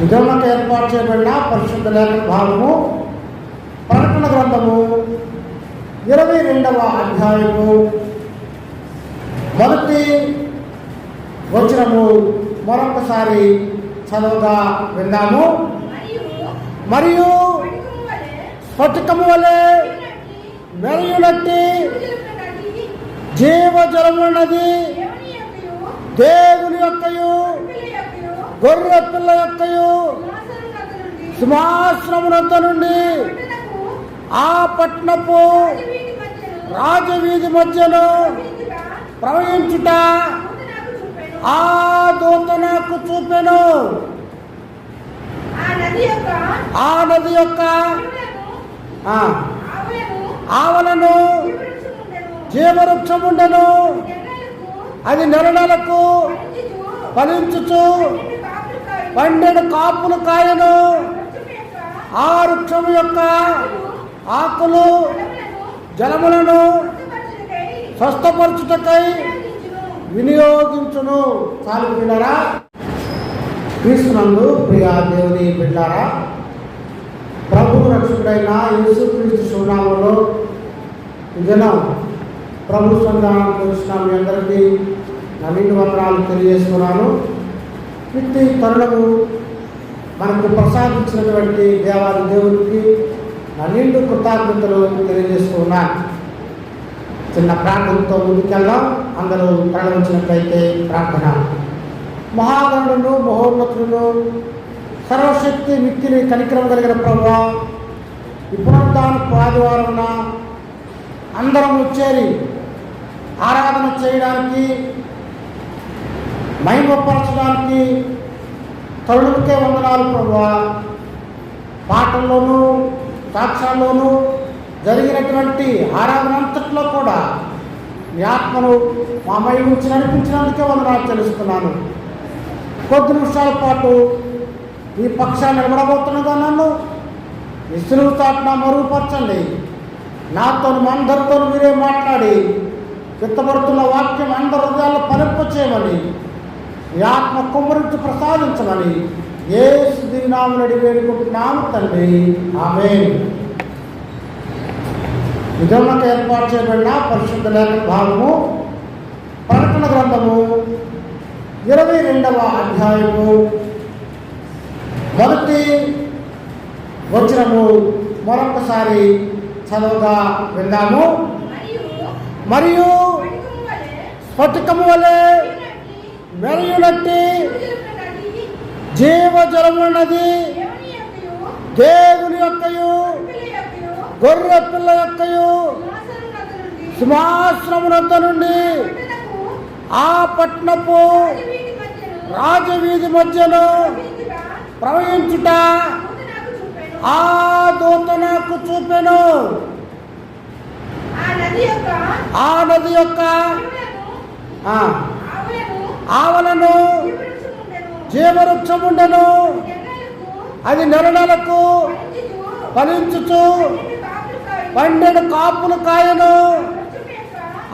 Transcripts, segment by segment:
విధములకు ఏర్పాటు చేయబడిన పరిశుద్ధ లేఖన భాగము ప్రకటన గ్రంథము 22వ అధ్యాయము మొదటి వచనము మరొకసారి చదవగా విన్నాము. మరియు స్ఫటికము వలె మెరయునట్టి జీవజలమున్నది దేవుని యొక్కయు గొర్రె పిల్ల యొక్కయు సింహాసనమునంత నుండి ఆ పట్టణపు రాజవీధి మధ్యలో ప్రవహించుట ఆ దూత నాకు చూపెను. ఆ నది యొక్క ఆవలను జీవవృక్షముండెను. అది నెలకు ఫలించుచు 12 కాపులు కాయను. ఆ వృక్షము యొక్క ఆకులు జలములను స్వస్థపరచుటకై వినియోగించును. చాలు పిల్లరా, క్రీస్తునందు ప్రియ దేవుని బిడ్డారా, ప్రభు రక్షకుడైన యేసుక్రీస్తు శుభనామములో ఈ దినం ప్రభు సంధానానికి వచ్చిన మీ అందరికీ నా నిండు వందనాలు తెలియజేస్తున్నాను. ఇట్టి తరుణము మనకు ప్రసాదించినటువంటి దేవాది దేవునికి నా నిండు కృతజ్ఞతలు తెలియజేస్తున్నాను. చిన్న ప్రార్థనతో ముందుకెళ్దాం. అందరూ ప్రారంభించినట్లయితే ప్రార్థన. మహాగణుడు మహోన్నతుడు సర్వశక్తి మిక్కిలి కనికరం కలిగిన ప్రభువా, ఈ పునరుద్ధానపు ఆదివారం అందరం చేరి ఆరాధన చేయడానికి మహిమపరచడానికి తరుణులకే వందనాలు ప్రభువా. పాటల్లోనూ సాక్ష్యాల్లోనూ జరిగినటువంటి ఆరాధన అంతట్లో కూడా మీ ఆత్మను మా మహిమించి నడిపించినందుకే వందనాలు తెలుస్తున్నాను. కొద్ది నిమిషాల పాటు ఈ పక్షాన్ని నిలబడబోతున్నగా నన్ను ఈ సులువు చాటున మరుగుపరచండి. నాతో అందరితో మీరే మాట్లాడి విత్తబడుతున్న వాక్యం అందరి హృదయాల్లో ఫలింపచేయమని ఈ ఆత్మ కుమ్మరించి ప్రసాదించమని యేసు దివ్యనామమున అడిగి వేడుకుంటున్నాము తండ్రి, ఆమేన్. విధములకు ఏర్పాటు చేయబడిన పరిశుద్ధ లేఖన భాగము ప్రకటన గ్రంథము 22వ అధ్యాయము మొదటి వచనము మరొకసారి చదవగా విన్నాము. మరియు స్ఫటికము వలె మెరయునట్టి జీవజలమున్నది దేవుని యొక్కయు గొర్రె పిల్ల యొక్కయు సింహాసనమునంత నుండి ఆ పట్టణపు రాజవీధి మధ్యలో ప్రవహించుట ఆ దూత నాకు చూపెను. ఆ నది యొక్క ఆవలను జీవవృక్షముండెను. అది నెలకు ఫలించుచు 12 కాపులు కాయను.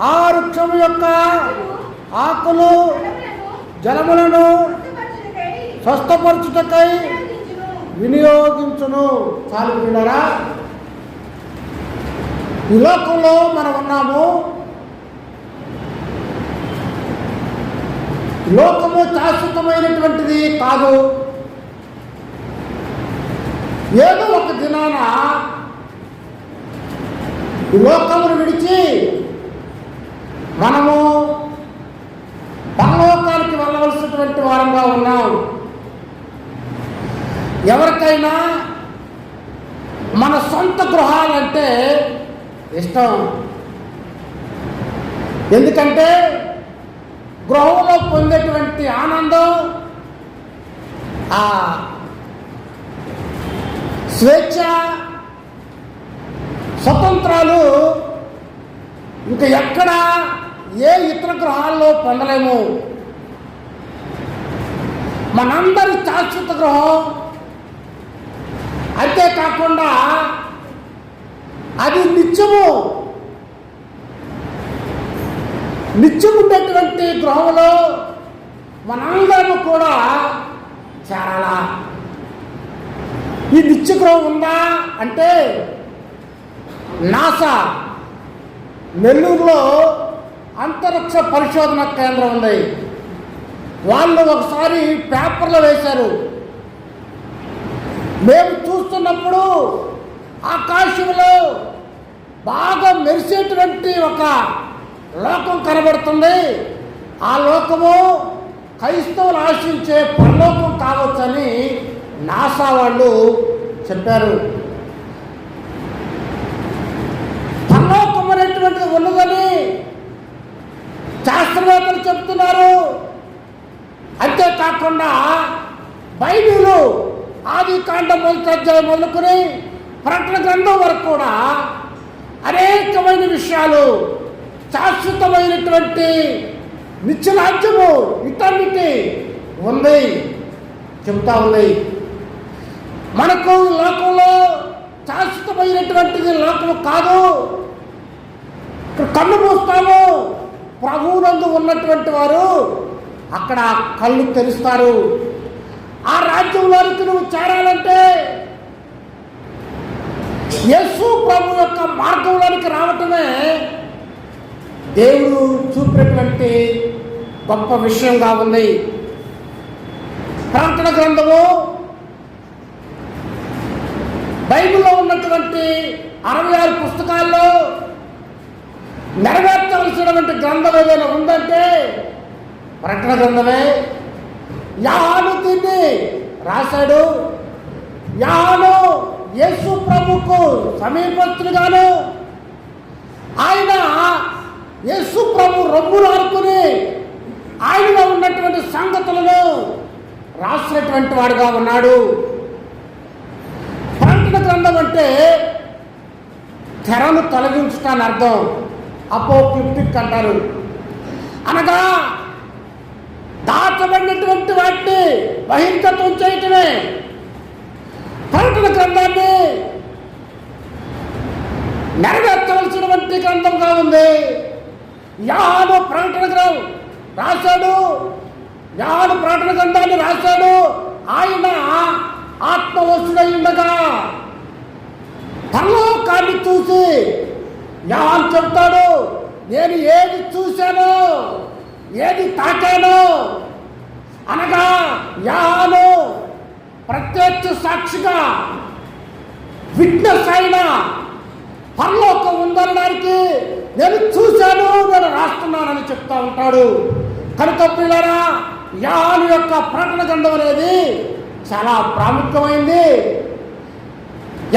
ఆ వృక్షము యొక్క ఆకులు జలములను స్వస్థపరచుటకై వినియోగించును. చాలు పిల్లరా, ఈ లోకంలో మనం ఉన్నాము. లోకము శాశ్వతమైనటువంటిది కాదు. ఏదో ఒక దినాన ఈ లోకమును విడిచి మనము పరలోకానికి వెళ్ళవలసినటువంటి వారంగా ఉన్నాం. ఎవరికైనా మన సొంత గృహాలంటే ఇష్టం. ఎందుకంటే గృహంలో పొందేటువంటి ఆనందం, ఆ స్వేచ్ఛ, స్వతంత్రాలు ఇంకా ఎక్కడ ఏ ఇతర గృహాల్లో పొందలేము. మనందరి శాశ్వత గృహం. అంతేకాకుండా అది నిత్యముండేటువంటి గృహంలో మనందరము కూడా చేరాలా. ఈ నిత్యగృహం ఉందా అంటే నాసా నెల్లూరులో అంతరిక్ష పరిశోధన కేంద్రం ఉంది. వాళ్ళు ఒకసారి పేపర్లో వేశారు. మేము చూస్తున్నప్పుడు ఆకాశంలో బాగా మెరిసేటువంటి ఒక లోకం కనబడుతుంది. ఆ లోకము క్రైస్తవులు ఆశించే పరలోకం కావచ్చని నాసా వాళ్ళు చెప్పారు. పరలోకం అనేటువంటిది ఉన్నదని శాస్త్రవేత్తలు చెప్తున్నారు. అంతేకాకుండా బైబిలు ఆది కాండం 1వ అధ్యాయం మొదలుకొని ప్రకటన గ్రంథం వరకు కూడా అనేకమైన విషయాలు, శాశ్వతమైనటువంటి నిత్యరాజ్యము ఇటన్నిటి ఉంది చెబుతా ఉంది. మనకు లోకంలో శాశ్వతమైనటువంటిది లోకము కాదు. కళ్ళు మూస్తాము, ప్రభువునందు ఉన్నటువంటి వారు అక్కడ కళ్ళు తెరుస్తారు. ఆ రాజ్యంలోనికి నువ్వు చేరాలంటే యేసు ప్రభు యొక్క మార్గంలోనికి రావటమే దేవుడు చూపినటువంటి గొప్ప విషయంగా ఉంది. ప్రకటన గ్రంథము బైబిల్లో ఉన్నటువంటి 66 పుస్తకాల్లో నెరవేర్చవలసినటువంటి గ్రంథం ఏదైనా ఉందంటే ప్రకటన గ్రంథమే. యోహాను దీన్ని రాశాడు. యోహాను యేసు ప్రభుకు సమీపస్తుడుగాను, ఆయన యేసు ప్రభు రొమ్ములు ఆడుకుని ఆయనలో ఉన్నటువంటి సంగతులను రాసినటువంటి వాడుగా ఉన్నాడు. ప్రకటన గ్రంథం అంటే తెరను తొలగించటాన్ని అర్థం. అపోక్లిప్టిక్ అంటారు. అనగా దాచబడినటువంటి వాటిని బహిర్గతం చేయటమే. ప్రకటన గ్రంథాన్ని నెరవేర్చవలసినటువంటి గ్రంథంగా ఉంది. యోహాను ప్రకటన గ్రంథం రాశాడు. యోహాను ప్రకటన గ్రంథాన్ని రాశాడు. ఆయన ఆత్మవశుడై ఉండగా పరలోకాన్ని చూసి యోహాను చెబుతాడు, నేను ఏది చూశానో ఏది తాకానో, అనగా యోహాను ప్రత్యక్ష సాక్షిగా విట్నెస్ అయిన పరలోకం ఉందనడానికి నేను చూశాను, నేను రాస్తున్నానని చెప్తా ఉంటాడు. కనుక పిల్లరా, యోహాను యొక్క ప్రకటన గ్రంథం అనేది చాలా ప్రాముఖ్యమైంది.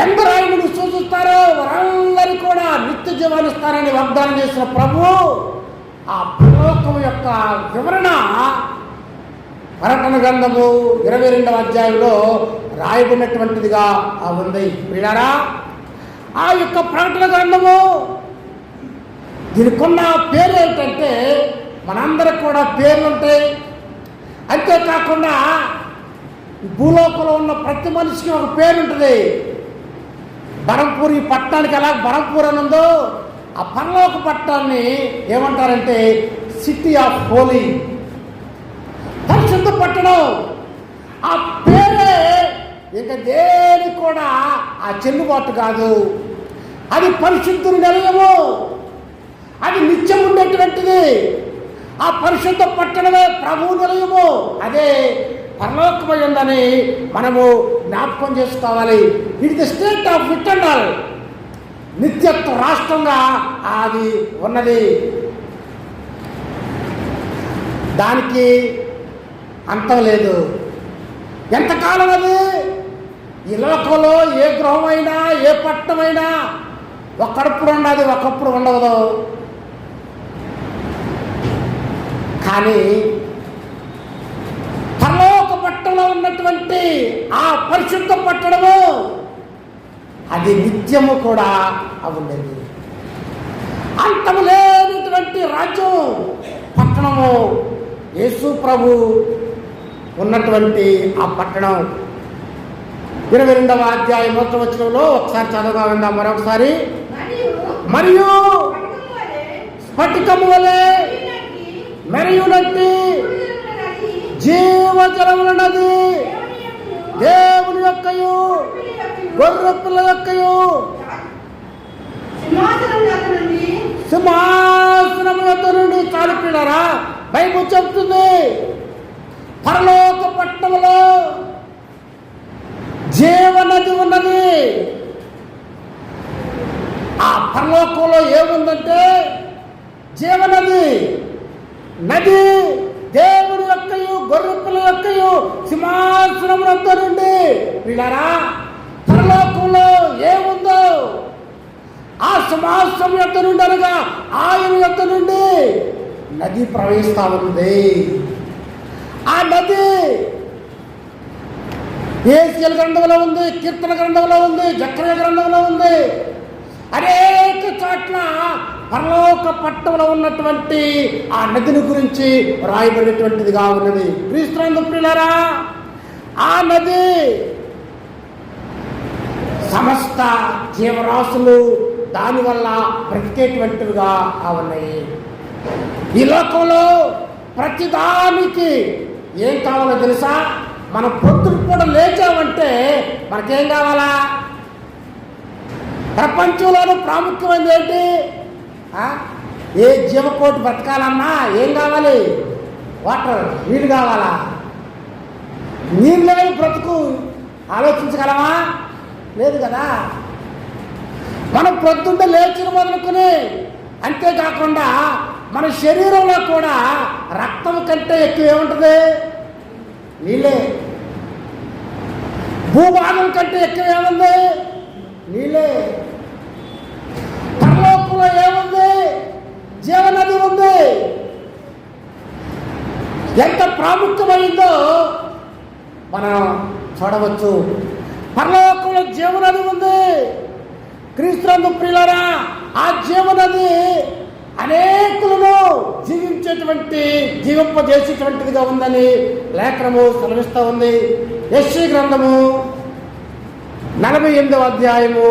ఎందరు ఆయనను సూచిస్తారో వారందరూ కూడా నిత్య జీవాన్ని ఇస్తారని వాగ్దానం చేసిన ప్రభువు ఆ పరలోకం యొక్క వివరణ ప్రకటన గ్రంథము 22వ అధ్యాయంలో రాయబడినటువంటిదిగా ఉంది. ప్రియులారా, ఆ యొక్క ప్రకటన గ్రంథము దీనికున్న పేరు ఏంటంటే మనందరికి కూడా పేర్లు ఉంటాయి. అంతేకాకుండా భూలోకంలో ఉన్న ప్రతి మనిషికి ఒక పేరు ఉంటుంది. బరంపూర్, ఈ పట్టణానికి ఎలా బరంపూర్ అని ఉందో ఆ పరలోక పట్టణాన్ని ఏమంటారంటే సిటీ ఆఫ్ హోలీ, పరిశుద్ధ పట్టణం. ఆ పేరే ఇంకా దేనికి కూడా ఆ చెల్లుబాటు కాదు. అది పరిశుద్ధుని నిలయము, అది నిత్యం ఉండేటువంటిది. ఆ పరిశుద్ధ పట్టణమే ప్రభువు నిలయము, అదే పరలోకమై ఉందని మనము జ్ఞాపకం చేసుకోవాలి. It the state of eternal, నిత్యత్వ రాష్ట్రంగా అది ఉన్నది. దానికి అంతం లేదు. ఎంతకాలం అది ఈ లోకంలో ఏ గృహమైనా ఏ పట్టణమైనా ఒకప్పుడు ఉన్నది, ఒకప్పుడు ఉండదు. కానీ పరలోక పట్టణంలో ఉన్నటువంటి ఆ పరిశుద్ధ పట్టణము అది నిత్యము కూడా ఉండేది. అంతము లేనటువంటి రాజ్యం, పట్టణము యేసు ప్రభు ఉన్నటువంటి ఆ పట్టణం. 22వ అధ్యాయం 1వ వచనంలో ఒకసారి చదవగా ఉందా మరొకసారి. మరియు స్ఫటికము వలె మెరయునట్టి జీవజలమున్నది దేవుని యొక్కయు గొర్రె పిల్ల యొక్కయు సింహాసనం యొద్ద నుండి. చాలు పిల్లరా, బైబిల్ చెప్తుంది పరలోక పట్టణంలో జీవనది ఉన్నది. ఆ పరలోకంలో ఏముందంటే జీవనది. నది దేవుని యొక్కయు గొర్రె పిల్ల యొక్కయు సింహాసనం వద్ద నుండి. పిల్లరా, పరలోకంలో ఏముందో ఆ సింహాసనం యొద్ద నుండి అనగా ఆయన యొద్ద నుండి నది ప్రవహిస్తా ఉంది. ఆ నది యేషయా గ్రంథంలో ఉంది, కీర్తన గ్రంథంలో ఉంది, జకర్యా గ్రంథంలో ఉంది. అనేక చోట్ల పరలోక పట్టణంలో ఉన్నటువంటి ఆ నదిని గురించి రాయబడినటువంటిదిగా ఉన్నది. క్రీస్తునందు ప్రియులారా, ఆ నది సమస్త జీవరాశులు దానివల్ల బ్రతికేటువంటివిగా ఉన్నాయి. ఈ లోకంలో ప్రతిదానికి ఏం కావాలో తెలుసా? మన పొద్దున కూడా లేచామంటే మనకేం కావాలా? ప్రపంచంలోనూ ప్రాముఖ్యమైనది ఏంటి? ఏ జీవకోటి బ్రతకాలన్నా ఏం కావాలి? వాటర్, నీళ్ళు కావాలా? నీళ్ళు లేని బ్రతుకు ఆలోచించగలమా? లేదు కదా. మనం పొద్దున్న లేచిన మొదలుకొని, అంతేకాకుండా మన శరీరంలో కూడా రక్తం కంటే ఎక్కువ ఏముంటుంది? నీళ్ళే. భూభాగం కంటే ఎక్కువ ఏముంది? నీళ్ళే. పరలోకంలో ఏముంది? జీవనది ఉంది. ఎంత ప్రాముఖ్యమైందో మనం చూడవచ్చు. పరలోకంలో జీవనది ఉంది. క్రీస్తునందు ప్రియులారా, ఆ జీవనది అనేకులను జీవింపజేసేటువంటిదిగా ఉందని లేఖనము సెలవిస్తూ ఉంది. యెషయా గ్రంథము 48వ అధ్యాయము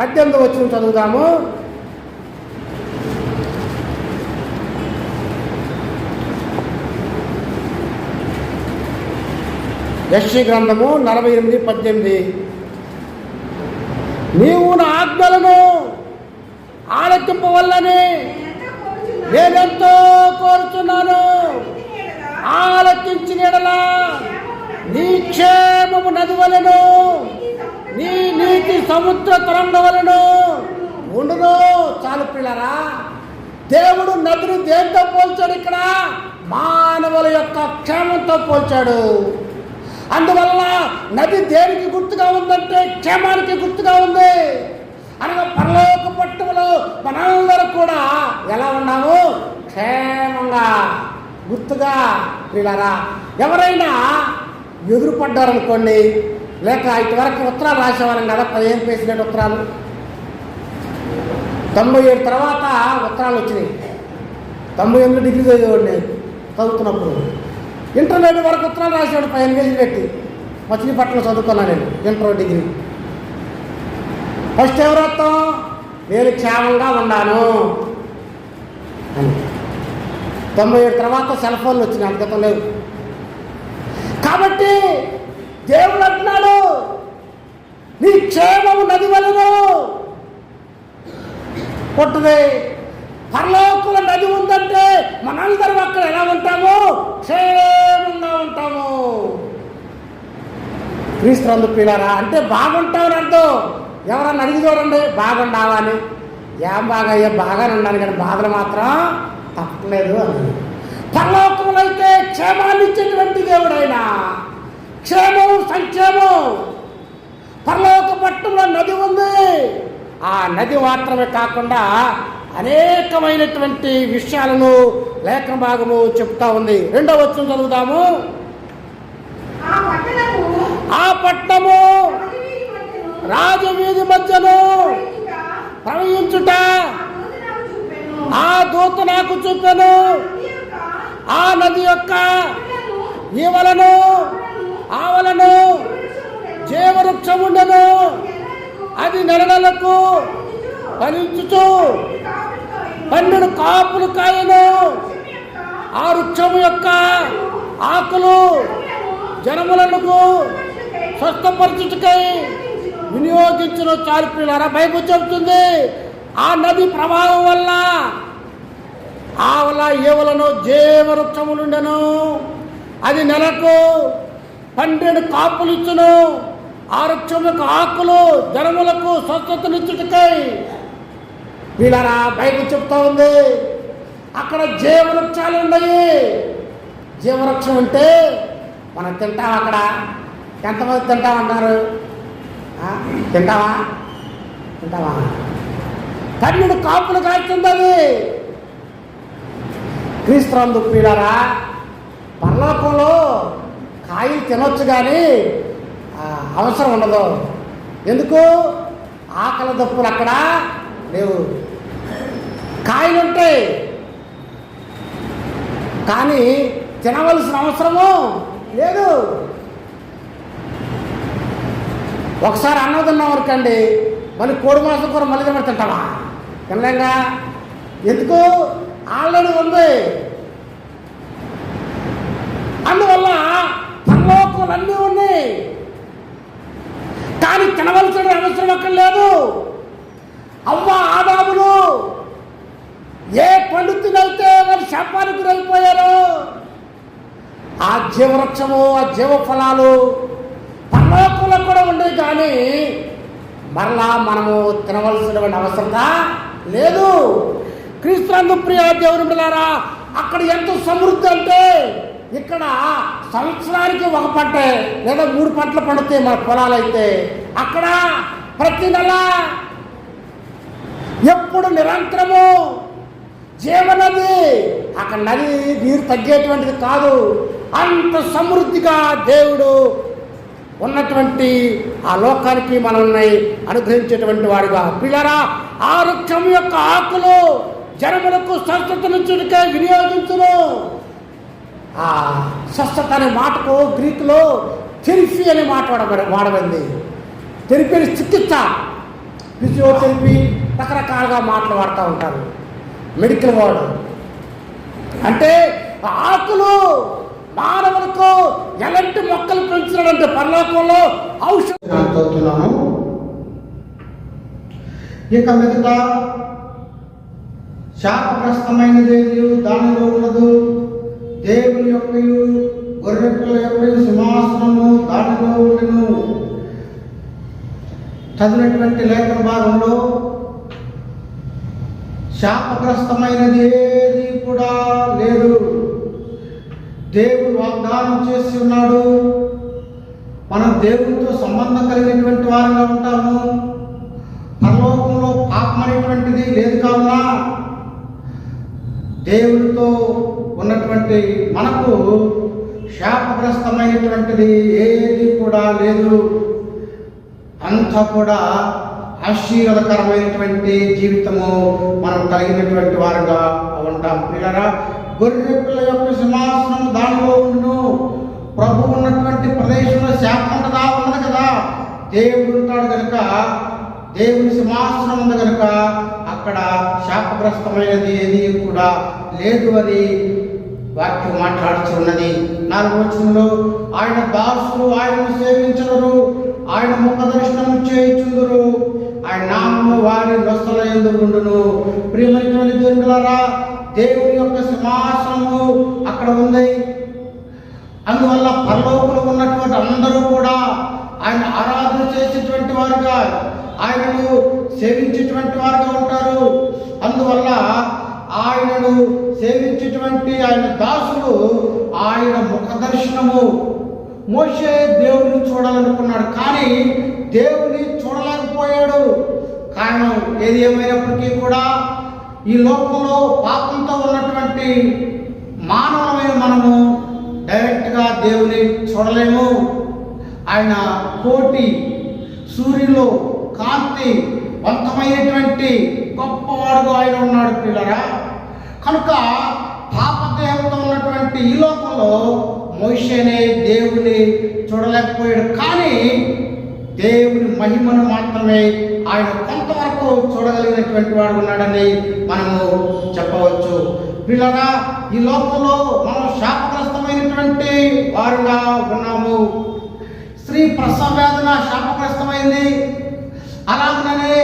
18వ వచనం చదువుదాము. యెషయా గ్రంథము 48:18. నీవు నా ఆజ్ఞలను ఆలకింపవల్లని నేనెంతో కోరుతున్నాను. ఆలకించిన ఎడలా నీ క్షేమము నది వలెను, నీ నీతి సముద్ర తరంగ వలెను ఉండును. చాలు పిల్లరా, దేవుడు నదిని దేంతో పోల్చాడు? ఇక్కడ మానవుల యొక్క క్షేమంతో పోల్చాడు. అందువల్ల నది దేనికి గుర్తుగా ఉందంటే క్షేమానికి గుర్తుగా ఉంది. అనగా పరలోక పట్టణంలో మనందరూ కూడా ఎలా ఉన్నాము? క్షేమంగా, గుర్తుగా. పిల్లరా, ఎవరైనా ఎదురుపడ్డారనుకోండి, లేక ఇటువరకు ఉత్తరాలు రాసేవాళ్ళం కదా, 15 పేజీల ఉత్తరాలు. 97 తర్వాత ఉత్తరాలు వచ్చినాయి. 98 డిగ్రీ చదివేవాడిని చదువుతున్నప్పుడు. ఇంటర్మీడియట్ వరకు ఉత్తరాలు రాసేవాడు 15 పేజీలు పెట్టి. మచిలీపట్నంలో చదువుకున్నాను నేను ఇంటర్ డిగ్రీ. ఫస్ట్ ఎవరొత్తాం? నేను క్షేమంగా ఉన్నాను అని. 97 తర్వాత సెల్ ఫోన్లు వచ్చినాయి, అంతగతం లేవు. కాబట్టి దేవుడు అంటున్నాడు, నీ క్షేమము నది వలెను పుట్టుది. పరలోకంలో నది ఉందంటే మనందరం అక్కడ ఎలా ఉంటాము? క్షేమంగా ఉంటాము. క్రీస్తునందు ప్రియులారా, అంటే బాగుంటామని అర్థం. ఎవరన్నా అడిగి చూడండి, బాగుండావా అని. ఏం బాగా అయ్యా, బాగానే ఉన్నాను కానీ బాధలు మాత్రం తప్పలేదు అని. పరలోకంలో అయితే క్షేమాన్ని ఇచ్చేటువంటి దేవుడైనా, క్షేమం సంక్షేమం. పరలోక పట్టణంలో నది ఉంది. ఆ నది మాత్రమే కాకుండా అనేకమైనటువంటి విషయాలను లేఖన భాగము చెప్తా ఉంది. 2వ వచనం చదువుతాము. ఆ పట్టణము రాజవీధి మధ్యను ప్రవహించుట ఆ దూత నాకు చూపెను. ఆ నది యొక్క ఈవలను ఆవలను జీవవృక్షముండెను. అది నెలలకు ఫలించుచు 12 కాపులు కాయను. ఆ వృక్షము యొక్క ఆకులు జనములకు స్వస్థపరచుటకై వినియోగించును చాలు ప్రియులారా. బైబిల్ చెబుతుంది ఆ నది ప్రభావం వల్ల ఆవల ఏవలను జీవవృక్షములుండెను. అది నెలకు 12 కాపులు ఇచ్చును. ఆ వృక్షములకు ఆకులు జనములకు స్వస్థతనిచ్చుటకై. ప్రియులారా, బైబిల్ చెప్తా ఉంది అక్కడ జీవవృక్షాలు ఉన్నాయి. జీవవృక్షం అంటే మనం తింటాం. అక్కడ ఎంతమంది తింటామంటారు? తింటావా? 12 కాపులు కాస్తుంది అది. క్రీస్తునందు ప్రియులారా, పరలోకంలో కాయలు తినొచ్చు కానీ అవసరం ఉండదు. ఎందుకు? ఆకలి దప్పులు అక్కడ లేవు. కాయలు ఉంటాయి కానీ తినవలసిన అవసరము లేదు. ఒకసారి అన్నం తిన్నాం అనుకోండి, మళ్ళీ కోడి మాంసం కూర మళ్ళీ తింటావా? తినలేంగా. ఎందుకు? ఆల్రెడీ ఉంది. అందువల్ల పరలోకాలు అన్నీ ఉన్నాయి కానీ తినవలసిన అవసరం అక్కడ లేదు. అవ్వ ఆదాములు ఏ పండు తినైతే వారు శాపానికి గురైపోయారు. ఆ జీవవృక్షము, ఆ జీవ ఫలాలు పరలోకంలో కూడా ఉండేవి కానీ మరలా మనము తినవలసినటువంటి అవసరత లేదు. క్రీస్తునందు ప్రియ దేవుని బిడ్డలారా, అక్కడ ఎంత సమృద్ధి అంటే ఇక్కడ సంవత్సరానికి 1 పంట లేదా 3 పంటలు పండుతాయి మన పొలాలైతే. అక్కడ ప్రతి నెల ఎప్పుడు నిరంతరము జీవనది. అక్కడ నది నీరు తగ్గేటువంటిది కాదు. అంత సమృద్ధిగా దేవుడు ఉన్నటువంటి ఆ లోకానికి మనల్ని అనుగ్రహించేటువంటి వాడుగా. పిల్లరా, ఆ వృక్షం యొక్క ఆకులు జనములకు స్వస్థతనిచ్చుటకై వినియోగించును. ఆ స్వస్థత అనే మాటకు గ్రీకులో థెరపీ అనే మాట వాడబడింది. థెరపీ చికిత్స, ఫిజియోథెరపీ, రకరకాలుగా మాటలు వాడుతూ ఉంటారు. మెడికల్ వర్డ్ అంటే ఆకులు మానవులకు ఎలాంటి మొక్కలు పెంచినాడంటే పరలోకంలో ఔషధం. ఇక మీదట శాపగ్రస్తమైనది దానిలో ఉన్నదు. దేవుని యొక్క గొర్రెపిల్ల యొక్క సింహాసనము దానిలో ఉండెను. చదివినటువంటి లేఖన భాగంలో శాపగ్రస్తమైనది ఏది కూడా లేదు. దేవుడు వాగ్దానం చేసి ఉన్నాడు, మనం దేవునితో సంబంధం కలిగినటువంటి వారిగా ఉంటాము. పరలోకంలో పాపం అనేటువంటిది లేదు. కావున దేవునితో ఉన్నటువంటి మనకు శాపగ్రస్తమైనటువంటిది ఏది కూడా లేదు. అంతా కూడా ఆశీర్వాదకరమైనటువంటి జీవితము మనం కలిగినటువంటి వారుగా ఉంటాం. పిల్లరా, గొర్రె పిల్ల యొక్క సింహాసనం దానిలో ఉండును. ప్రభు ఉన్నటువంటి ప్రదేశంలో శాపం ఉంటుందా? ఉన్నది కదా. దేవుడు ఉంటాడు కనుక, దేవుని సింహాసనం ఉంది కనుక అక్కడ శాపగ్రస్తమైనది ఏది కూడా లేదు అని వాక్యం మాట్లాడుతున్నది. 4వ వచనంలో ఆయన దాసులు ఆయనను సేవించరు, ఆయన ముఖ దర్శనము చేయుచుందురు, ఆయన నామము వారి నొసల యందు ఉండును. ప్రియమైనటువంటి దేవులారా, దేవుని యొక్క సింహాసనము అక్కడ ఉంది. అందువల్ల పరలోకంలో ఉన్నటువంటి అందరూ కూడా ఆయన ఆరాధన చేసేటువంటి వారుగా, ఆయనను సేవించేటువంటి వారుగా ఉంటారు. అందువల్ల ఆయనను సేవించేటువంటి ఆయన దాసులు ఆయన ముఖ దర్శనము. మోషే దేవుని చూడాలనుకున్నాడు కానీ దేవుని చూడలేకపోయాడు. కారణం ఏది ఏమైనప్పటికీ కూడా ఈ లోకంలో పాపంతో ఉన్నటువంటి మానవమైన మనము డైరెక్ట్గా దేవుని చూడలేము. ఆయన కోటి సూర్యులో కాంతి వంతమైనటువంటి గొప్పవాడుగా ఆయన ఉన్నాడు పిల్లరా. కనుక పాపదేహంతో ఉన్నటువంటి ఈ లోకంలో మోషేనే దేవుని చూడలేకపోయాడు కానీ దేవుని మహిమను మాత్రమే ఆయన కొంతవరకు చూడగలిగినటువంటి వాడు ఉన్నాడని మనము చెప్పవచ్చు. పిల్లరా, ఈ లోకంలో మనం శాపగ్రస్తమైనటువంటి వారుగా ఉన్నాము. స్త్రీ స్త్రీ ప్రసవ వేదన శాపగ్రస్తమైంది. అలాగనే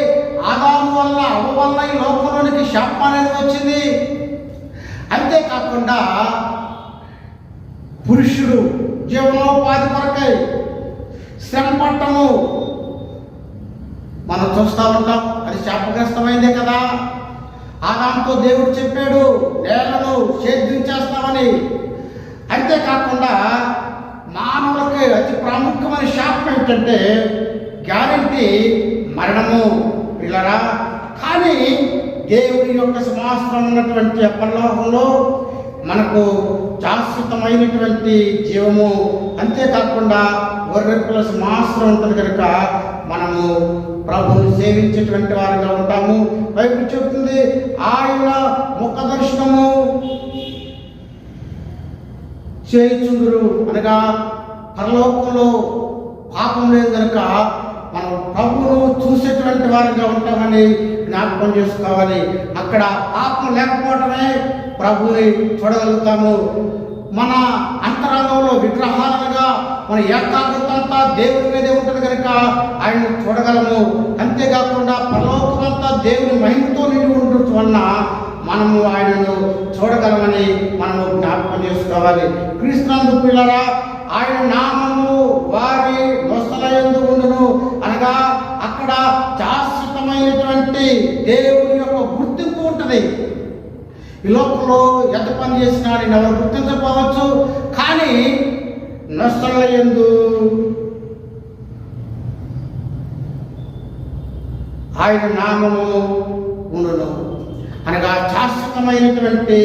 ఆదాము వల్ల అవ్వ వల్ల ఈ లోకంలోనికి శాపం అనేది వచ్చింది. అంతేకాకుండా పురుషుడు జీవనోపాధి కొరకై శ్రమ పట్టము మనం చూస్తూ ఉంటాం. అది శాపగ్రస్తమైందే కదా. ఆదాముతో దేవుడు చెప్పాడు నేలను సేద్యించేస్తామని. అంతేకాకుండా మానవులకి అతి ప్రాముఖ్యమైన శాపం ఏంటంటే గ్యారెంటీ మరణము పిల్లరా. కానీ దేవుని యొక్క సింహాసనం ఉన్నటువంటి పరలోకంలో మనకు శాశ్వతమైనటువంటి జీవము, అంతేకాకుండా గొర్రెపిల్ల సింహాసనం ఉంటుంది కనుక మనము ప్రభువుని సేవించేటువంటి వారిగా ఉంటాము. బైబిల్ చెబుతుంది ఆయన ముఖ దర్శనము చేయుచుందురు అనగా పరలోకంలో పాపం లేదు కనుక మనం ప్రభువును చూసేటువంటి వారిగా ఉంటామని జ్ఞాపకం చేసుకోవాలి. అక్కడ పాపం లేకపోవడమే ప్రభువుని చూడగలుగుతాము. మన అంతరంగంలో విగ్రహాలుగా మన ఏకాగ్రత అంతా దేవుని మీదే ఉంటుంది కనుక ఆయన్ని చూడగలము. అంతేకాకుండా పరలోకమంతా దేవుని మహిమతో నిండి ఉండటం వలన మనము ఆయనను చూడగలమని మనము జ్ఞాపకం చేసుకోవాలి. క్రీస్తునందు పిల్లరా, ఆయన నామము వారి నొసలయందు ఉండును అనగా అక్కడ శాశ్వతమైనటువంటి దేవుని యొక్క గుర్తింపు ఉంటుంది. ఈ లోకంలో ఎంత పని చేసినా నేను ఎవరు గుర్తించకపోవచ్చు, కానీ నొసలయందు ఆయన నామము ఉండును అనగా శాశ్వతమైనటువంటి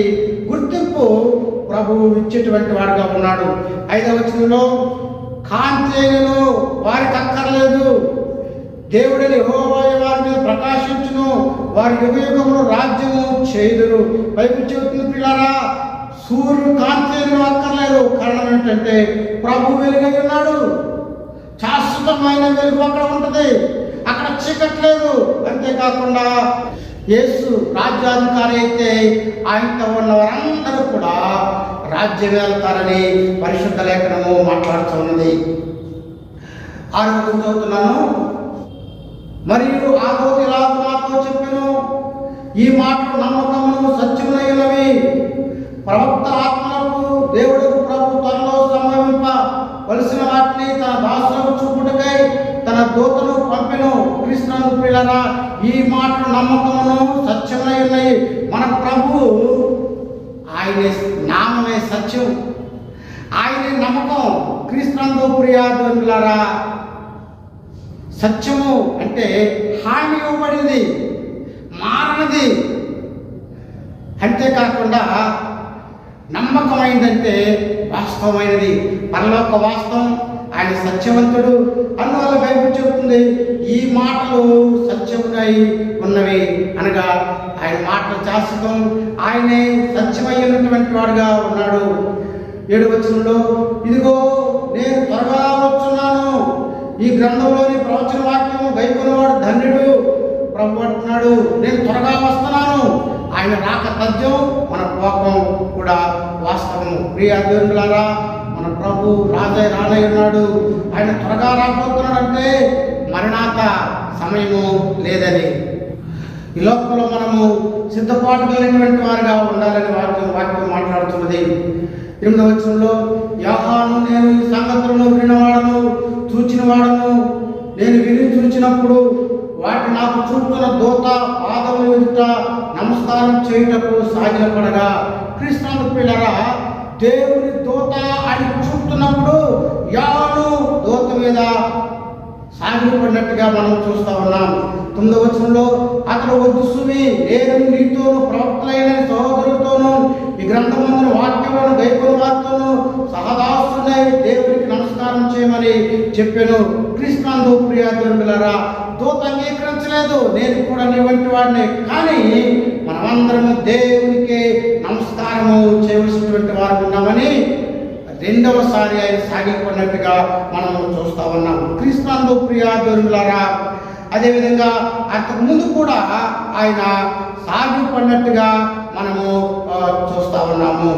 గుర్తింపు ప్రభువు ఇచ్చేటువంటి వాడుగా ఉన్నాడు. 5వ వచనంలో కాంతేయును వారికి అక్కర్లేదు, దేవుడిని యెహోవా వారి మీద ప్రకాశించును, వారి యుగయుగములు రాజ్యము చేయుదురు. బైబిల్ చెబుతుంది పిల్లరా, సూర్యుడు కాంతేయును అక్కర్లేదు. కారణం ఏంటంటే ప్రభు వెలుగై ఉన్నాడు. శాశ్వతమైన వెలుగు అక్కడ ఉంటుంది, అక్కడ చీకట్లేదు. అంతేకాకుండా యేసు రాజ్యాధికారి అయితే ఆయనతో ఉన్న వారందరూ కూడా రాజ్యం వెళ్తారని పరిశుద్ధ లేఖనము మాట్లాడుతున్నది. 6వ వచనం చదువుతున్నాను. మరియు ఆ దూత ఇలాగ నాతో చెప్పెను, ఈ మాటలు నమ్మకమును సత్యమునైనవి. ప్రవక్త ఆత్మలకు దేవుడు ప్రభు త్వరలో సంభవింపవలసిన వాటిని తన దాసులకు చూపుటకై తన దూతను పంపెను. క్రీస్తునందు ప్రియులారా, ఈ మాటలు నమ్మకమును సత్యమునై ఉన్నాయి. మన ప్రభు ఆయన నామమే సత్యం, ఆయనే నమ్మకం. క్రీస్తునందు ప్రియులారా, సత్యము అంటే హామీ ఇవ్వబడింది, మారనిది. అంతేకాకుండా నమ్మకమైందంటే వాస్తవమైనది, పరలోక వాస్తవం. ఆయన సత్యవంతుడు. అందువల్ల బైబిల్ చెబుతుంది ఈ మాటలు సత్యమునై ఉన్నవి అనగా ఆయన మాటలు శాశ్వతం, ఆయనే సత్యమై ఉన్నటువంటి వాడుగా ఉన్నాడు. 7వ వచనంలో ఇదిగో నేను త్వరగా వచ్చున్నాను, ఈ గ్రంథంలోని ప్రవచన వాక్యము గైకొనేవాడు ధన్యుడు. ప్రభు అంటున్నాడు నేను త్వరగా వస్తున్నాను. ఆయన రాక తథ్యం, మన కోపం కూడా వాస్తవము. ప్రియ దేవులారా, మన ప్రభు రాజయ్య రానై ఉన్నాడు. ఆయన త్వరగా రాబోతున్నాడంటే మరణాత సమయము లేదని. ఈ లోకంలో మనము సిద్ధపాటు కలిగినటువంటి వారిగా ఉండాలని వాక్యం మాట్లాడుతున్నది. 8వ వచనంలో యోహాను నేను ఈ సంగతులను వినినవాడను, చూచినవాడను. నేను విని చూచినప్పుడు వాటి నాకు చూపుతున్న దూత పాదముల ఎదుట నమస్కారం చేయుటకు సాగిలపడగా. క్రీస్తునందు ప్రియులారా, దేవుని దూత ఆయన చూపుతున్నప్పుడు యోహాను దూత మీద సాగిలపడినట్టుగా మనం చూస్తూ ఉన్నాం. 9వ వచనంలో అతడు వద్దు సుమి, నేను నీతోను ప్రవక్తలైన సహోదరులతోనూ ఈ గ్రంథమందున వాక్యములను గైకొను వారితోనూ సహదాసులై దేవునికి నమస్కారం చేయమని చెప్పాను. క్రీస్తునందు ప్రియ దేవులారా, దూత అంగీకరించలేదు, నేను కూడా నీ వంటి వాడిని, కానీ మనమందరము దేవునికి నమస్కారము చేయవలసినటువంటి వారు ఉన్నామని రెండవసారి ఆయన సాగిపడినట్టుగా మనము చూస్తూ ఉన్నాం. క్రీస్తునందు ప్రియ దేవులారా, అదేవిధంగా అంతకుముందు కూడా ఆయన సాగిపడినట్టుగా మనము చూస్తూ ఉన్నాము.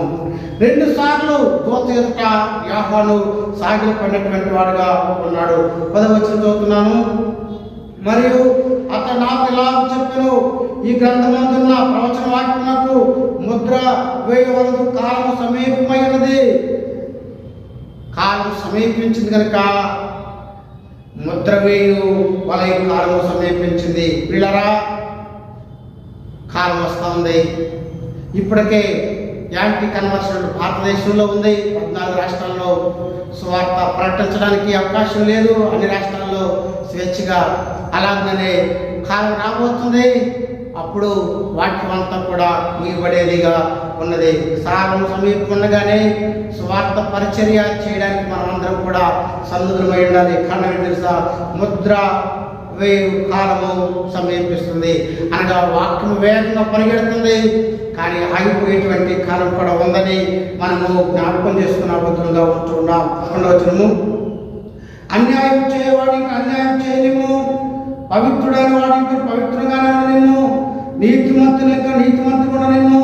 2 సార్లు దూత ఎదుట యోహాను సాగిలి పడినటువంటి వాడుగా ఉన్నాడు. 10వ వచనం చదువుతున్నాను. మరియు అతడు నాకు ఇలా చెప్పెను, ఈ గ్రంథమందున్న ప్రవచన వాక్యమునకు ముద్ర వేయవలదు, కాలము సమీపమైనది. కాలం సమీపించింది కనుక ముద్ర వేయు వలయ కాలము సమీపించింది. పిల్లరా, కాలం వస్తూ ఉంది. ఇప్పటికే యాంటీ కన్వర్షన్ భారతదేశంలో ఉంది. 14 రాష్ట్రాల్లో సువార్త ప్రకటించడానికి అవకాశం లేదు. అన్ని రాష్ట్రాల్లో స్వేచ్ఛగా. అలాగనే కాలం రాబోతుంది. అప్పుడు వాక్యం అంతా కూడా ముగిపడేదిగా ఉన్నది. కాలం సమీపం ఉండగానే సువార్త పరిచర్య చేయడానికి మనం అందరం కూడా సన్నద్ధమై ఉండాలి. కారణం ఏంటి తెలుసా? ముద్ర వేయు కాలము సమీపిస్తుంది అనగా వాక్యం వేగంగా పరిగెడుతుంది. కానీ ఆగిపోయేటువంటి కాలం కూడా ఉందని మనము జ్ఞాపకం చేసుకున్న బుద్ధులుగా ఉంటున్నాం. 2వ వచనము, అన్యాయం చేయవాడికి అన్యాయం చేయలేము, పవిత్రుడైన వాడికి పవిత్రంగానే ఉండలేము, నీతిమంతుని యొక్క నీతిమంతుడు ఉండలేము,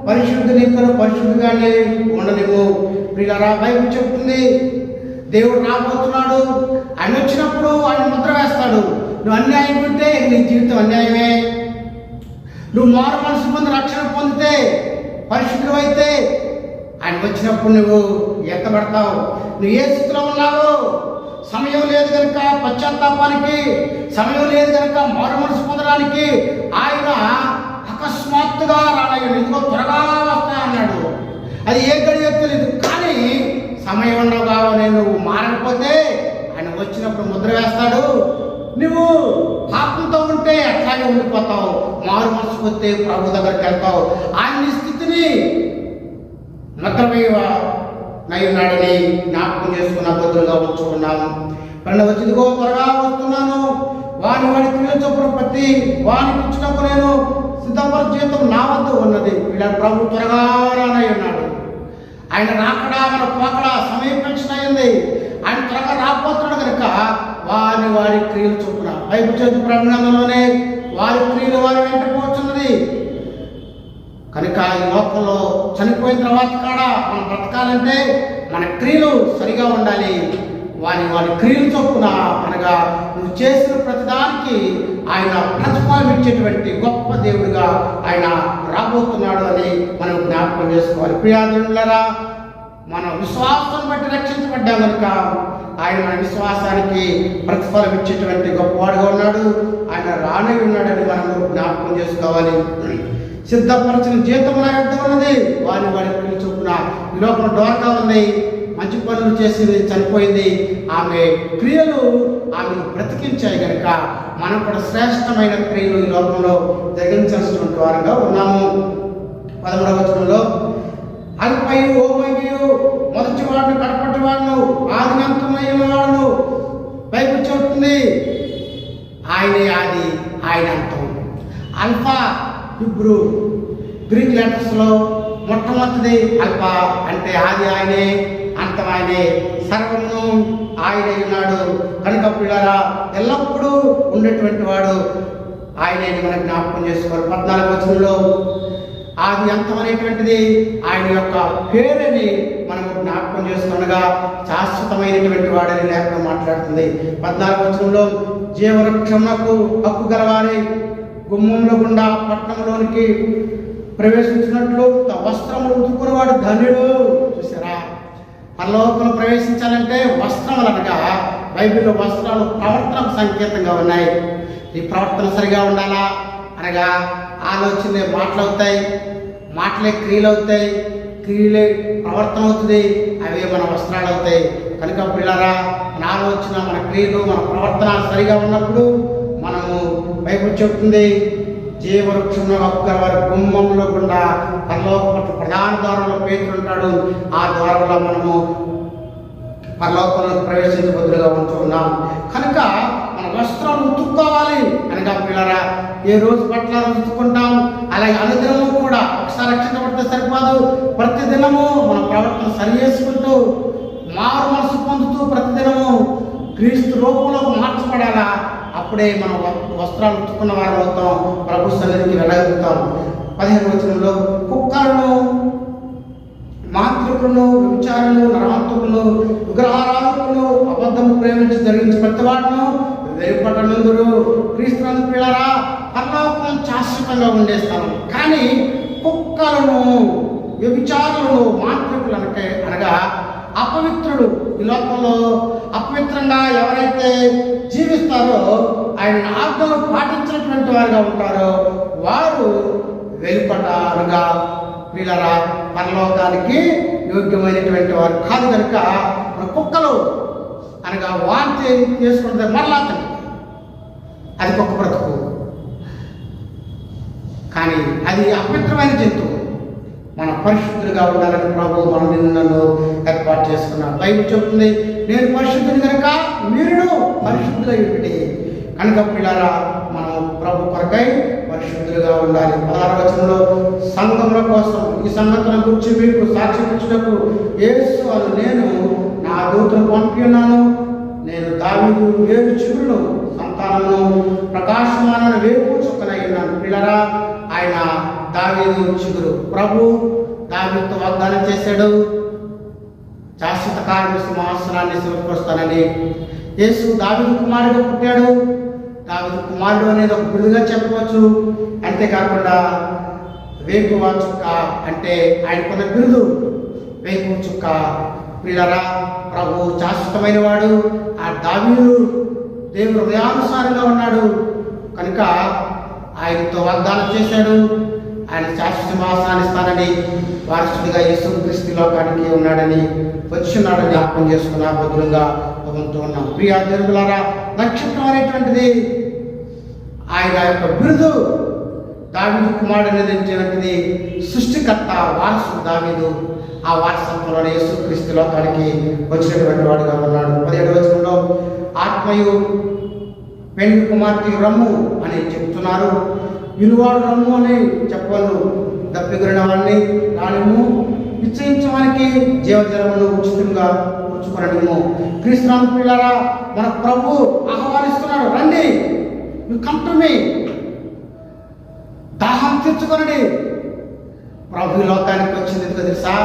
పరిశుద్ధుని యొక్క పరిశుద్ధిగానే ఉండలేము. ప్రియులారా, బైబిల్ చెప్తుంది దేవుడు రాబోతున్నాడు. ఆయన వచ్చినప్పుడు ఆయన ముద్ర వేస్తాడు. నువ్వు అన్యాయం ఉంటే నీ జీవితం అన్యాయమే. నువ్వు మారు మనసు పొంది రక్షణ పొందితే, పరిశుద్ధుడు అయితే ఆయన వచ్చినప్పుడు నువ్వు ఎత్తబడతావు. నువ్వు ఏ స్థితిలో ఉన్నావు? సమయం లేదు కనుక పశ్చాత్తాపానికి, సమయం లేదు కనుక మారు మనసు పొందడానికి ఆయన అకస్మాత్తుగా రానయ్యాడు. ఎందుకో త్వరగా వస్తా అన్నాడు. అది ఏ గడియో తెలియదు. కానీ సమయం ఉండవు కావాలి. నువ్వు మారకపోతే ఆయన వచ్చినప్పుడు ముద్ర వేస్తాడు. నువ్వు పాపంతో ఉంటే అట్లాగే ఉండిపోతావు. మారు మనసు వస్తే ప్రభు దగ్గరికి వెళ్తావు. ఆయన స్థితిని నయ్యున్నాడని జ్ఞాపకం చేసుకున్న బుద్ధులుగా ఉంచుకున్నాము. వచ్చిదిగో త్వరగా వస్తున్నాను, వాని క్రియల చొప్పున ప్రతి వానికి ఇచ్చినప్పుడు నేను సిద్ధపర జీతం నా వద్ద ఉన్నది. వీళ్ళ ప్రభు త్వరగా రానై ఉన్నాడు. ఆయన రాకడా మన పోకడా సమీపించినయింది. ఆయన త్వరగా రాబోతున్నాడు కనుక వారి క్రియలు చొప్పున బైబిల్ చేతి ప్రకటనలోనే వారి క్రియలు వారి వెంట పోతున్నది. కనుక ఈ లోకంలో చనిపోయిన తర్వాత కూడా మనం బ్రతకాలంటే మన క్రియలు సరిగా ఉండాలి. వారి క్రియలు చొప్పున అనగా నువ్వు చేసిన ప్రతిదానికి ఆయన ప్రతిఫలం ఇచ్చేటువంటి గొప్ప దేవుడిగా ఆయన రాబోతున్నాడు అని మనం జ్ఞాపకం చేసుకోవాలి. ప్రియాదేవులారా, మన విశ్వాసం బట్టి రక్షించబడ్డాం కనుక ఆయన మన విశ్వాసానికి ప్రతిఫలం ఇచ్చేటువంటి గొప్పవాడుగా ఉన్నాడు. ఆయన రానై ఉన్నాడని మనము జ్ఞాపకం చేసుకోవాలి. సిద్ధపరచిన జీతం నా యొద్ద ఉన్నది. వారి క్రియలు చొప్పున ఈ లోపల డోర్కా ఉన్నాయి, మంచి పనులు చేసింది, చనిపోయింది. ఆమె క్రియలు ఆమెను బ్రతికించాయి కనుక మనం కూడా శ్రేష్టమైన క్రియలు ఈ లోకంలో జరిగించాల్సినటువంటి వారుగా ఉన్నాము. 13వ వచనంలో, అల్పై ఓమయ్యు మొదటి వాడును కడపటి వాడును ఆదినంతమైన వాడును బైబిల్ చెబుతుంది. ఆయనే ఆది, ఆయన అంతం. అల్ఫా హీబ్రూ గ్రీక్ లెటర్స్లో మొట్టమొదటిది అల్ఫా అంటే ఆది ఆయనే, అంతం ఆయనే, సర్వమును ఆయనే ఉన్నాడు. కనుక పిల్లరా, ఎల్లప్పుడూ ఉండేటువంటి వాడు ఆయనే మనం జ్ఞాపకం చేసుకోవాలి. 14వ వచనంలో ఆది అంతం అనేటువంటిది ఆయన యొక్క పేరుని మనము జ్ఞాపకం చేసుకునగా శాశ్వతమైనటువంటి వాడని లేఖనం మాట్లాడుతుంది. 14వ వచనంలో, జీవవృక్షమునకు హక్కు గలవారి గుమ్మంలో గుండా పట్టణంలోనికి ప్రవేశించినట్లు వస్త్రములు ఉతుకునేవాడు ధన్యుడు. చూసారా, పరలోకంలో ప్రవేశించాలంటే వస్త్రములు అనగా బైబిల్లో వస్త్రాలు ప్రవర్తనకు సంకేతంగా ఉన్నాయి. ఈ ప్రవర్తన సరిగా ఉండాలా అనగా ఆలోచనలే మాటలు అవుతాయి, మాటలే క్రియలు అవుతాయి, క్రియలే ప్రవర్తన అవుతుంది, అవే మన వస్త్రాలు అవుతాయి. కనుక పిల్లరా, మన ఆలోచన, మన క్రియలు, మన ప్రవర్తన సరిగా ఉన్నప్పుడు మనము బైబిల్ చెప్తుంది, జీవవృక్షంలో హక్కు వారి గుమ్మంలో గుండా పరలోక ప్రధాన ద్వారంలో పేతురు ఉంటాడు. ఆ ద్వారంలో మనము పరలోకంలో ప్రవేశించబద్దులుగా ఉంటున్నాం. కనుక మన వస్త్రాలు ఉతుక్కోవాలి అనగా పిల్లరా, ఏ రోజు పట్ల ఉతుక్కుంటాం. అలాగే అనుదినము కూడా ఒకసారి రక్షించబడితే సరిపోదు. ప్రతిదినము మన ప్రవర్తన సరి చేసుకుంటూ మారు మనసు పొందుతూ ప్రతిదినము క్రీస్తు రూపంలోకి మార్చబడాలా. అప్పుడే మనం వస్త్రాలు ఉతుక్కున్న వారు అవుతాం, ప్రభు సన్నిధికి వెళ్ళగలుగుతాం. 15వ వచనంలో, కుక్కలను మాంత్రికులను, వ్యభిచారులను, నరహంతకులను, విగ్రహారాధకులను, అబద్ధము ప్రేమించి జరిగించి ప్రతివాడును వెలుపటనందురు. క్రీస్తునందు పిల్లరా, పరలోకం శాశ్వతంగా ఉండే స్థలం. కానీ కుక్కలను, వ్యభిచారులను, మాంత్రికులు అనగా అపవిత్రులు, ఈ లోకంలో అపవిత్రంగా ఎవరైతే జీవిస్తారో, ఆయన ఆజ్ఞలు పాటించినటువంటి వారుగా ఉంటారో వారు వెలుపటారుగా వీళ్ళరా పరలోకానికి యోగ్యమైనటువంటి వారు కాదు. కనుక మన కుక్కలు అనగా వాంతి చేసుకుంటే మరలా అది కుక్క బ్రతుకు, కానీ అది అపవిత్రమైన జంతువు. మన పరిశుద్ధులుగా ఉండాలని ప్రభు మనం నన్ను ఏర్పాటు చేసుకున్నాడు. బైబిల్ చెబుతుంది, నేను పరిశుద్ధుని కనుక మీరు పరిశుద్ధులై ఉండి. కనుక పిల్లరా, మనం ప్రభు కొరకై పరిశుద్ధులుగా ఉండాలి. 16వ వచనంలో సంఘముల కోసం ఈ సంగతుల గురించి మీకు సాక్ష్యం ఇచ్చుటకు యేసు అని నేను నా దూతను పంపి ఉన్నాను. నేను దావీదు వేరు చిగురును, సంతానమును ప్రకాశమాన వేపు చుక్కనై ఉన్నాను. పిల్లరా, ఆయన దావీదు చిగురు. ప్రభు దావీదుతో వాగ్దానం చేశాడు, శాశ్వత కాలం సింహాసనాన్ని సిద్ధపరుస్తానని. యేసు దావీదు కుమారుడు పుట్టాడు. దావీదు కుమారుడు అనేది ఒక బిరుదుగా చెప్పవచ్చు. అంతేకాకుండా వేకువ చుక్క అంటే ఆయనకున్న బిరుదు వేకువ చుక్క. పిల్లరా, ప్రభు శాశ్వతమైన వాడు. ఆ దావీదు దేవుడు హృదయానుసారంగా ఉన్నాడు కనుక ఆయనతో వాగ్దానం చేశాడు, ఆయన శాశ్వత సింహాసనాన్ని ఇస్తానని. వారసుడిగా యేసుక్రీస్తు లోకానికి ఉన్నాడని, వచ్చున్నాడని జ్ఞాపకం చేసుకున్న బదులుగా ఉంటూ ఉన్నాం. ప్రియ దేవులారా, నక్షత్రం అనేటువంటిది ఆయన యొక్క బిరుదు. దావీదు కుమారుడు అనేటువంటిది సృష్టికర్త, వారసుడు దావీదు. ఆ వారసత్వంలోనే యేసుక్రీస్తు లోకానికి వచ్చినటువంటి వాడుగా ఉన్నాడు. 17వ వచనంలో ఆత్మయు పెండ్లి కుమార్తె రమ్ము అని చెప్తున్నారు. వినువాడు రమ్ము అని చెప్పను. దప్పిగురిన వాడిని రానిము, నిశ్చయించడానికి జీవజలమును ఉచితంగా ఉంచుకునము. క్రీస్తునాథ పిల్లరా, మన ప్రభు ఆహ్వానిస్తున్నాడు, రండి, యు కమ్ టు మీ. దాహం తీర్చుకొనండి. ప్రభు లోకానికి వచ్చింది ఎందుకు తెలుసా?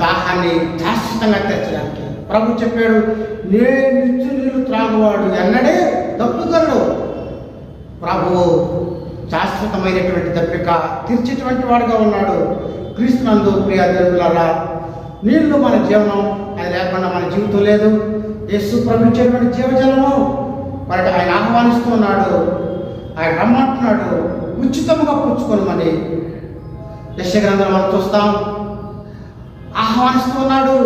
దాహాన్ని శాశ్వతంగా తీర్చడానికి. ప్రభు చెప్పాడు, నేను ఇచ్చు నీళ్ళు త్రాగువాడు ఎన్నడే దప్పుకొనడు. ప్రభువు శాశ్వతమైనటువంటి దప్పిక తీర్చేటువంటి వాడుగా ఉన్నాడు. క్రీస్తునందు ప్రియ దేవులారా, నీళ్లు మన జీవనం, అది లేకుండా మన జీవితం లేదు. యేసు ప్రభు ఇచ్చేటువంటి జీవజలము మరి ఆయన ఆహ్వానిస్తూ ఉన్నాడు. ఆయన రమ్మంటున్నాడు, ఉచితంగా పుచ్చుకోనమని. యెషయా గ్రంథంలో మనం చూస్తాం, ఆహ్వానిస్తూ ఉన్నాడు.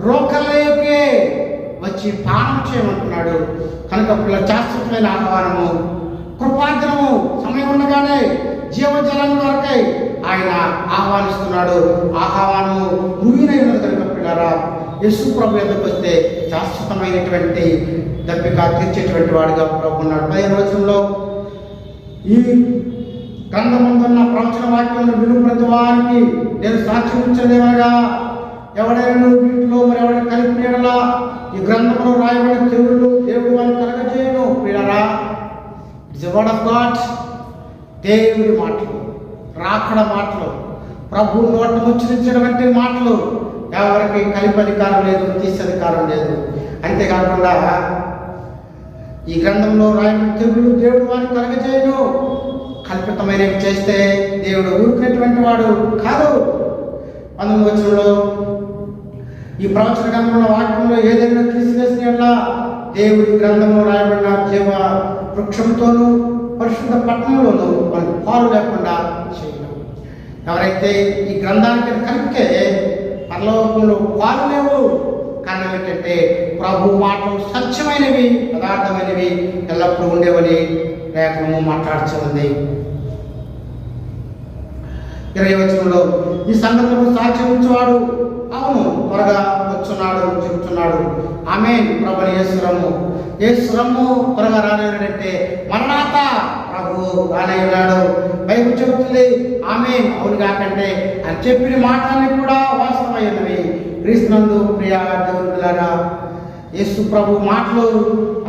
రోకలేకే వచ్చి పానం చేయమంటున్నాడు. కనుక పిల్ల శాశ్వతమైన ఆహ్వానము, కృపార్జనము సమయం ఉండగానే జీవజలం వరకై ఆయన ఆహ్వానిస్తున్నాడు. ఆహ్వానము ముగినై ఉన్నది. కనుక పిల్లరా, యేసు ప్రభు ఎదురుకు వస్తే శాశ్వతమైనటువంటి దప్పిక తీర్చేటువంటి వాడిగా ప్రభు ఉన్నాడు. 15వ వచనంలో ఈ గ్రంథమందున్న ప్రవచన వాక్యమును విను ప్రతి వారికి నేను సాక్ష్యం ఇచ్చేదేమనగా, ఎవడైనా వీటిలో మరి ఎవరైనా కలిపినలా ఈ గ్రంథంలో రాయబడిన దేవుడు వారిని కలగజేయను. పిల్లరా, ఇట్స్ వర్డ్ ఆఫ్ గాడ్. దేవుడి మాటలు, రాకడ మాటలు, ప్రభు నోట ఉచ్చరించినటువంటి మాటలు. ఎవరికి కలిపి అధికారం లేదు, తీసే అధికారం లేదు. అంతేకాకుండా ఈ గ్రంథంలో రాయబడిన దేవుడు వారిని కలగజేయను. కల్పితమైనవి చేస్తే దేవుడు ఊరుకునేటువంటి వాడు కాదు. 19వ వచనంలో ఈ ప్రవచన గ్రంథంలో వాక్యంలో ఏదైనా తీసివేసిన దేవుడి గ్రంథంలో రాయబడిన జీవ వృక్షంతోనూ పరిశుద్ధ పట్టణంలోనూ మనకు పాలు లేకుండా చేయడం. ఎవరైతే ఈ గ్రంథానికి కలిపితే పరలోకంలో పాలు లేవు. కారణం ఏంటంటే ప్రభు మాటలు సత్యమైనవి, యథార్థమైనవి, ఎల్లప్పుడూ ఉండేవని లేఖనము మాట్లాడుతుంది. 20వ వచనంలో ఈ సంగతులకు సాక్ష్యం ఇచ్చేవాడు అవును త్వరగా వచ్చున్నాడు చెబుతున్నాడు. ఆమేన్. ప్రభుని యేసురమ్ము త్వరగా రానేనంటే మరణాత ప్రభు రానే ఉన్నాడు. బైబిల్ చెబుతుంది ఆమేన్, అవును కాకంటే అని చెప్పిన మాటలన్నీ కూడా వాస్తవమైనవి. క్రీస్తునందు ప్రియ దేవులారా, యేసు ప్రభు మాటలు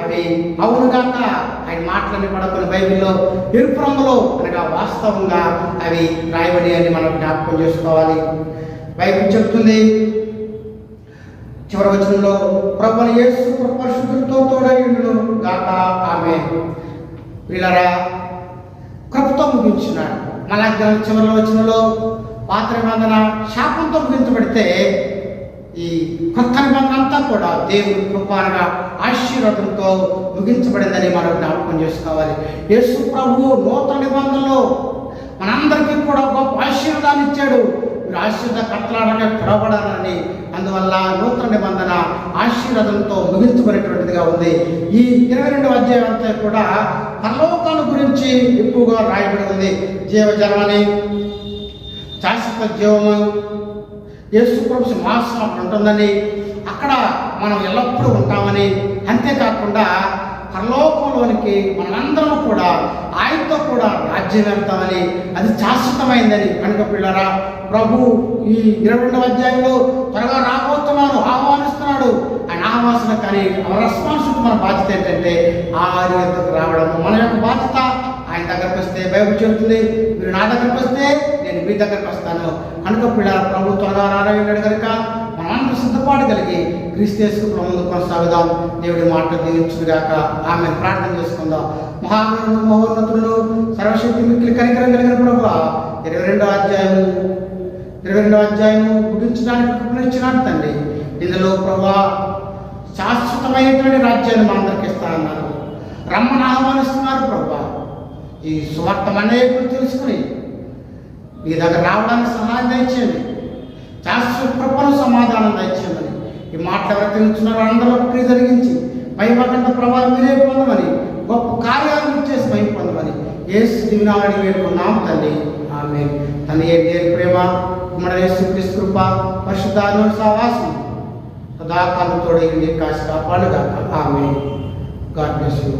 అవి అవునుగాక, ఆయన మాటలన్నీ కూడా కొన్ని బైబిల్లో ఎరుపు రంగులో అనగా వాస్తవంగా అవి రాయబడి అని మనం జ్ఞాపకం చేసుకోవాలి. బైబిల్ చెప్తుంది చివరి వచనంలో, ప్రభువైన యేసు పరిశుద్ధులతో తోడైయుండును గాక ఆమేన్. వీళ్ళరా కృపతో ముగించినాడు. మలాకి గ్రంథం చివరి వచనంలో పాత నిబంధన శాపంతో ముగించబడితే ఈ కొత్త నిబంధన అంతా కూడా దేవుని కృప అనగా ఆశీర్వాదంతో ముగించబడిందని మనం జ్ఞాపకం చేసుకోవాలి. యేసు ప్రభువు నూతన నిబంధనలో మనందరికీ కూడా గొప్ప ఆశీర్వాదాన్ని ఇచ్చాడు. మీరు ఆశీర్వాద కట్టలాడగా పిలవబడాలని, అందువల్ల నూతన నిబంధన ఆశీర్వాదంతో ముగించబడినటువంటిదిగా ఉంది. ఈ 22వ అధ్యాయం అంతా కూడా పరలోకాల గురించి ఎక్కువగా రాయబడి ఉంది. జీవజలమని, శాశ్వత జీవము, యేసు ప్రభు సింహాసనం అక్కడ ఉంటుందని, అక్కడ మనం ఎల్లప్పుడూ ఉంటామని, అంతేకాకుండా పరలోకంలోనికి మనందరం కూడా ఆయనతో కూడా రాజ్యం వెళ్తామని, అది శాశ్వతమైందని. కనుక పిల్లరా, ప్రభు ఈ 22వ అధ్యాయంలో త్వరగా రాబోతున్నాడు, ఆహ్వానిస్తున్నాడు. ఆయన ఆహ్వాసన కానీ రెస్పాన్సిబిలిటీ మన బాధ్యత ఏంటంటే ఆయన దగ్గరకు రావడం మన యొక్క బాధ్యత. ఆయన దగ్గరకు వస్తే బైబిల్ చెబుతుంది, మీరు నా దగ్గరకు వస్తే నేను మీ దగ్గరకు వస్తాను. కనుక పిల్లల ప్రభు త్వరగా రారాయన్నాడు కనుక మనందరూ సిద్ధపాటు కలిగి క్రీస్తు యేసు ముందు కొనసాగుదాం. దేవుడి మాటలు దీవించుగాక. ఆమె ప్రార్థన చేసుకుందాం. మహాగణుడు, మహోన్నతుడు, సర్వశక్తి మిక్కిలి కనికరం కలిగిన ప్రభువా, 22వ అధ్యాయము ముగించడానికి కృపనిచ్చినాడు తండ్రి. ఇందులో ప్రభువా శాశ్వతమైనటువంటి రాజ్యాన్ని మనందరికి ఇస్తానన్నారు. రమ్మని ఆహ్వానిస్తున్నారు ప్రభువా. ఈ సువార్త అనేకులు తెలుసుకుని మీ దగ్గర రావడానికి సహాయం దయచేయండి. శాశ్వత కృపను సమాధానం దయచేయమని ఈ మాటలు ఎవరైతే ఉంచున్నారో అందరిలో క్రియ జరిగించి భయపడంత ప్రభావం మీరే పొందమని, గొప్ప కార్యాలను చేసి భయం పొందమని యేసు దివినామని వేడుకున్నాం తండ్రి. ఆమేన్. తండ్రి దేవుని ప్రేమ, కుమారుడు యేసుక్రీస్తు కృప, పరిశుద్ధాత్మ సహవాసం సదాకాలం తోడై కాసి కాపాడుగాక. ఆమేన్. God bless you.